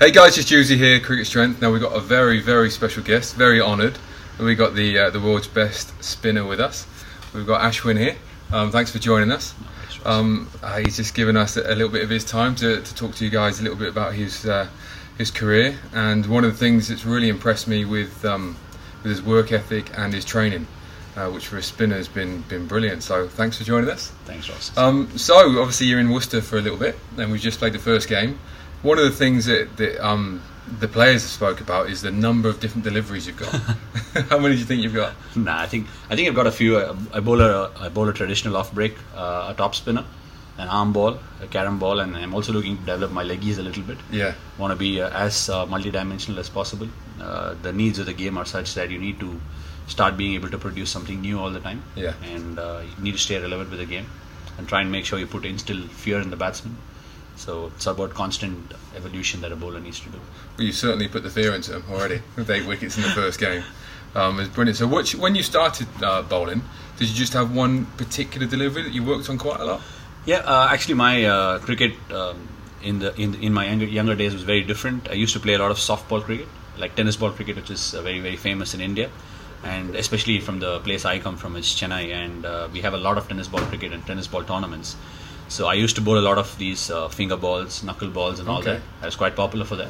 Hey guys, it's Juicy here, Cricket Strength. Now we've got a very, very special guest, very honoured. And we got the world's best spinner with us. We've got Ashwin here. Thanks for joining us. He's just given us a little bit of his time to talk to you guys a little bit about his career. And one of the things that's really impressed me with his work ethic and his training, which for a spinner has been brilliant. So thanks for joining us. Thanks, Ross. So obviously you're in Worcester for a little bit, and we've just played the first game. One of the things that the players spoke about is the number of different deliveries you've got. How many do you think you've got? I think I've got a few. I bowl a traditional off break, a top spinner, an arm ball, a carom ball, and I'm also looking to develop my leggies a little bit. Yeah. Want to be as multi-dimensional as possible. The needs of the game are such that you need to start being able to produce something new all the time. Yeah. And you need to stay relevant with the game and try and make sure you instill fear in the batsman. So it's about constant evolution that a bowler needs to do. Well, you certainly put the fear into them already with 8 wickets in the first game. It's brilliant. So when you started bowling, did you just have one particular delivery that you worked on quite a lot? Yeah, actually my cricket in my younger days was very different. I used to play a lot of softball cricket, like tennis ball cricket, which is very, very famous in India. And especially from the place I come from, it's Chennai, and we have a lot of tennis ball cricket and tennis ball tournaments. So I used to bowl a lot of these finger balls, knuckle balls, and all that. I was quite popular for that,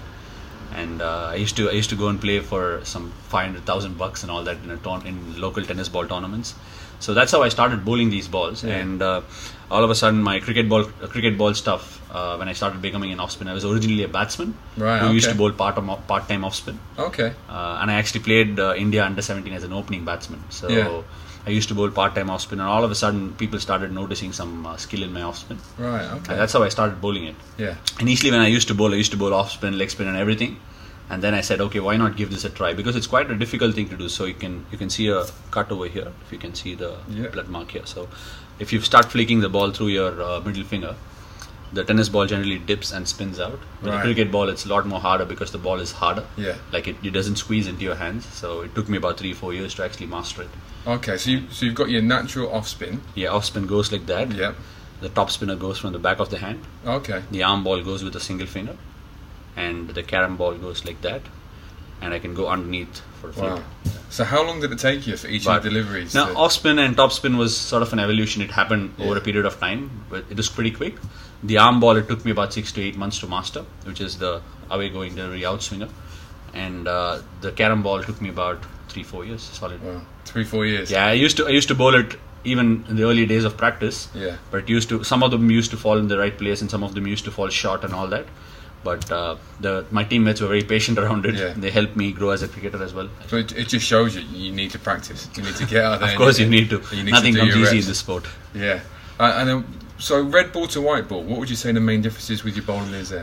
and I used to go and play for some $500,000 and all that in local tennis ball tournaments. So that's how I started bowling these balls, and all of a sudden my cricket ball stuff. When I started becoming an off spin, I was originally a batsman who used to bowl part-time off spin. Okay. And I actually played India under-17 as an opening batsman. So. I used to bowl part-time off-spin, and all of a sudden people started noticing some skill in my off-spin. Right, okay. And that's how I started bowling it. Yeah. Initially when I used to bowl off-spin, leg spin and everything. And then I said, okay, why not give this a try? Because it's quite a difficult thing to do. So you can see a cut over here, if you can see the blood mark here. So if you start flicking the ball through your middle finger, the tennis ball generally dips and spins out. With the cricket ball, it's a lot more harder because the ball is harder. Yeah. Like it doesn't squeeze into your hands. So it took me about 3-4 years to actually master it. Okay, so you've got your natural off spin. Yeah, off spin goes like that. Yep. The top spinner goes from the back of the hand. Okay. The arm ball goes with a single finger, and the carom ball goes like that. And I can go underneath for a flick. Wow. So how long did it take you for each of the deliveries? Now, off spin and top spin was sort of an evolution. It happened over a period of time, but it was pretty quick. The arm ball, it took me about 6 to 8 months to master, which is the away going delivery out swinger. And the carom ball took me about 3-4 years solid. Wow. 3-4 years. Yeah, I used to bowl it even in the early days of practice. Yeah. But some of them used to fall in the right place, and some of them used to fall short and all that. But my teammates were very patient around it. Yeah. They helped me grow as a cricketer as well. So it just shows you need to practice. You need to get out there. Of course, you need to. Nothing comes easy in this sport. Yeah. So red ball to white ball, what would you say the main differences with your bowling is there?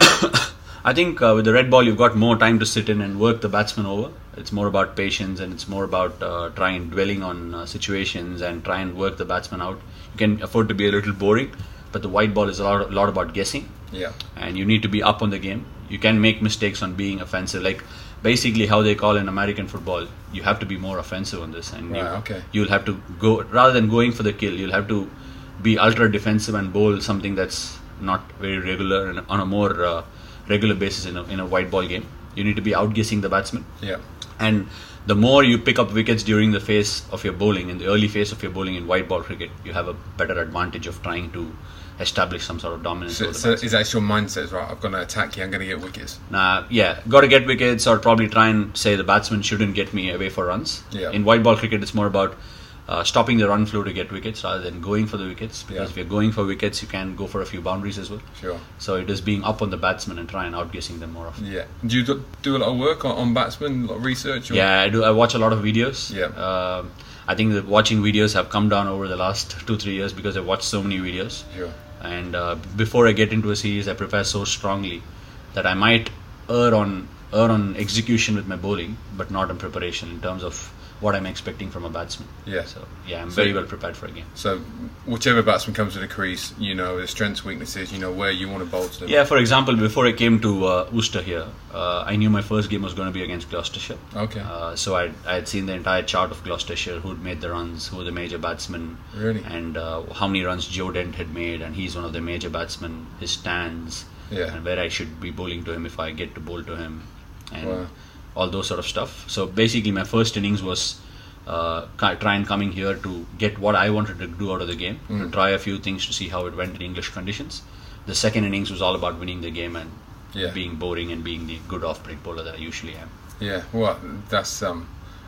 I think with the red ball, you've got more time to sit in and work the batsman over. It's more about patience, and it's more about dwelling on situations and try and work the batsman out. You can afford to be a little boring, but the white ball is a lot about guessing. Yeah. And you need to be up on the game. You can make mistakes on being offensive. Like basically how they call in American football, you have to be more offensive on this. And you'll have to go, rather than going for the kill, you'll have to be ultra defensive and bowl something that's not very regular and on a more regular basis in a white ball game. You need to be outguessing the batsman. Yeah. And the more you pick up wickets during the phase of your bowling, in the early phase of your bowling in white ball cricket, you have a better advantage of trying to establish some sort of dominance. So is that your mindset, right? I'm going to attack you, I'm going to get wickets. Yeah, got to get wickets, or probably try and say the batsman shouldn't get me away for runs. Yeah. In white ball cricket, it's more about stopping the run flow to get wickets rather than going for the wickets, because if you're going for wickets, you can go for a few boundaries as well. Sure. So it is being up on the batsman and try and outguessing them more often. Yeah. Do you do a lot of work on batsmen, a lot of research? Or? Yeah, I do. I watch a lot of videos. Yeah. I think that watching videos have come down over the last 2-3 years because I've watched so many videos. Sure. And before I get into a series, I prepare so strongly that I might err on execution with my bowling, but not on preparation in terms of what I'm expecting from a batsman. Yeah. So yeah, I'm very well prepared for a game. So whichever batsman comes to the crease, you know the strengths, weaknesses, you know where you want to bowl to them. Yeah, for example, before I came to Worcester here, I knew my first game was going to be against Gloucestershire. Okay. So I had seen the entire chart of Gloucestershire, who'd made the runs, who were the major batsmen, really, and how many runs Joe Dent had made, and he's one of the major batsmen. His stands, and where I should be bowling to him if I get to bowl to him, and Wow. all those sort of stuff. So basically, my first innings was try and coming here to get what I wanted to do out of the game, to try a few things to see how it went in English conditions. The second innings was all about winning the game and being boring and being the good off-break bowler that I usually am. Yeah, well, that's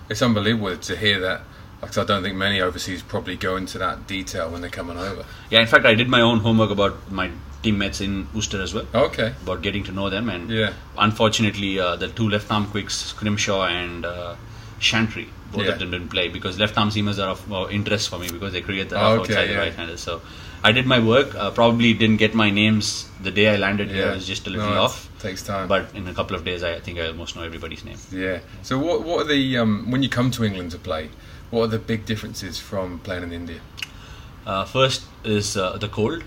it's unbelievable to hear that. Like, I don't think many overseas probably go into that detail when they're coming over. Yeah, in fact, I did my own homework about my teammates in Worcester as well. Okay. About getting to know them, and Yeah. unfortunately, the two left-arm quicks, Scrimshaw and Chantry, both of them didn't play because left-arm seamers are of interest for me because they create the rough outside the right-handers. So I did my work. Probably didn't get my names the day I landed here. It was just a little off. Takes time. But in a couple of days, I think I almost know everybody's name. Yeah. So what are the when you come to England to play, what are the big differences from playing in India? First is the cold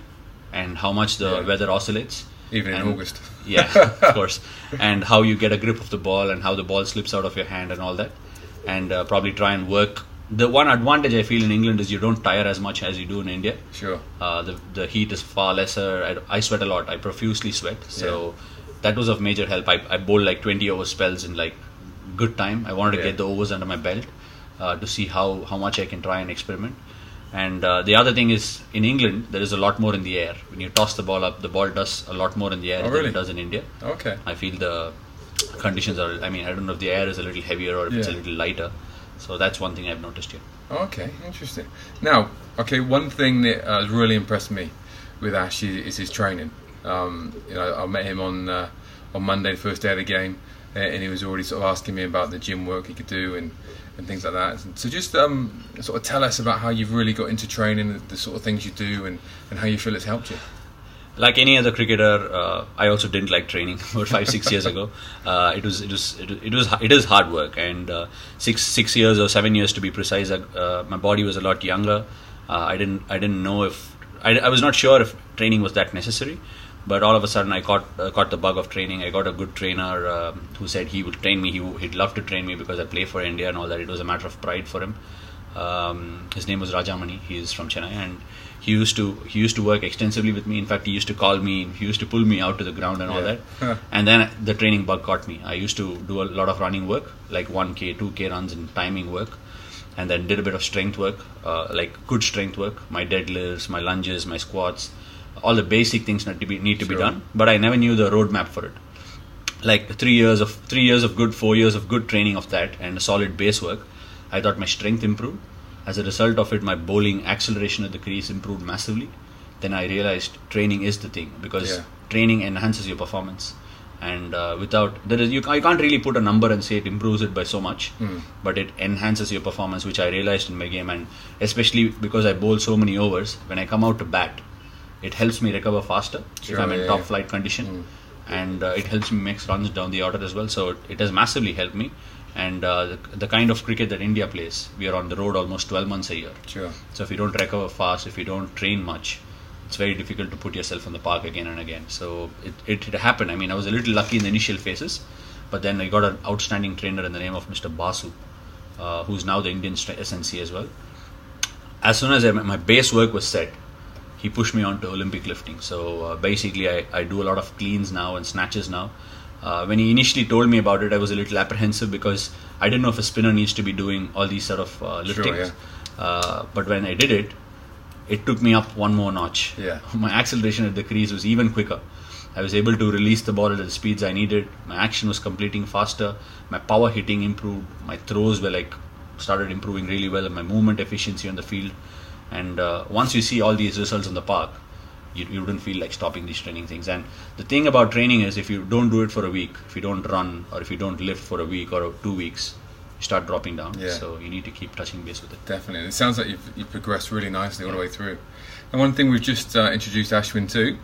and how much the weather oscillates. Even in August. Yeah, of course. And how you get a grip of the ball and how the ball slips out of your hand and all that. And probably try and work. The one advantage I feel in England is you don't tire as much as you do in India. Sure. The heat is far lesser. I sweat a lot. I profusely sweat. So that was of major help. I bowled like 20 over spells in like good time. I wanted to get the overs under my belt to see how much I can try and experiment. And the other thing is, in England, there is a lot more in the air. When you toss the ball up, the ball does a lot more in the air than it does in India. Okay. I feel the conditions are, I don't know if the air is a little heavier or if it's a little lighter. So that's one thing I've noticed here. Okay, interesting. Now, one thing that has really impressed me with Ash is his training. I met him on Monday, the first day of the game, and he was already sort of asking me about the gym work he could do and things like that. So just sort of tell us about how you've really got into training, the sort of things you do, and how you feel it's helped you. Like any other cricketer, I also didn't like training about 5-6 years ago. It is hard work, and 6 years or 7 years to be precise. My body was a lot younger. I didn't know if I was not sure if training was that necessary. But all of a sudden, I caught the bug of training. I got a good trainer who said he would train me. He'd love to train me because I play for India and all that. It was a matter of pride for him. His name was Rajamani. He is from Chennai, and he used to work extensively with me. In fact, he used to call me. He used to pull me out to the ground and all that. And then the training bug caught me. I used to do a lot of running work, like 1K, 2K runs and timing work, and then did a bit of strength work, like good strength work. My deadlifts, my lunges, my squats. All the basic things need to be done, but I never knew the roadmap for it. Like 3 years of good, 4 years of good training of that, and a solid base work. I thought my strength improved. As a result of it, my bowling acceleration at the crease improved massively. Then I realized training is the thing, because training enhances your performance. And you can't really put a number and say it improves it by so much, but it enhances your performance, which I realized in my game. And especially because I bowl so many overs, when I come out to bat, it helps me recover faster if I'm in top flight condition, and it helps me make runs down the order as well. So it has massively helped me. And the kind of cricket that India plays, we are on the road almost 12 months a year. Sure. So if you don't recover fast, if you don't train much, it's very difficult to put yourself in the park again and again. So it happened. I was a little lucky in the initial phases, but then I got an outstanding trainer in the name of Mr. Basu, who's now the Indian SNC as well. As soon as my base work was set, he pushed me on to Olympic lifting. So basically I do a lot of cleans now and snatches now. When he initially told me about it, I was a little apprehensive because I didn't know if a spinner needs to be doing all these sort of liftings. But when I did it, it took me up one more notch. My acceleration at the crease was even quicker. I was able to release the ball at the speeds I needed. My action was completing faster. My power hitting improved. My throws were started improving really well, and my movement efficiency on the field. And once you see all these results in the park, you wouldn't feel like stopping these training things. And the thing about training is, if you don't do it for a week, if you don't run, or if you don't lift for a week or 2 weeks, you start dropping down. So you need to keep touching base with it. Definitely. It sounds like you've progressed really nicely all the way through. And one thing we've just introduced Ashwin to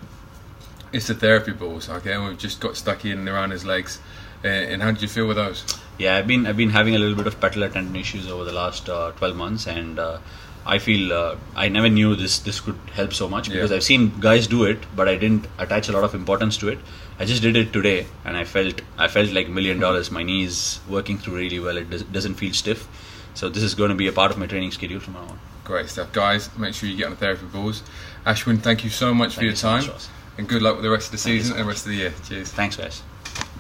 is the therapy balls. Okay, and we've just got stuck in and around his legs. And how did you feel with those? Yeah, I've been having a little bit of patellar tendon issues over the last 12 months, and I feel I never knew this could help so much, because I've seen guys do it, but I didn't attach a lot of importance to it. I just did it today, and I felt like $1 million. My knee is working through really well. It doesn't feel stiff. So this is going to be a part of my training schedule from now on. Great stuff, guys. Make sure you get on the therapy balls. Ashwin, thank you so much for your time. and good luck with the rest of the Thank you season so and the much. rest of the year. Cheers. Thanks, guys.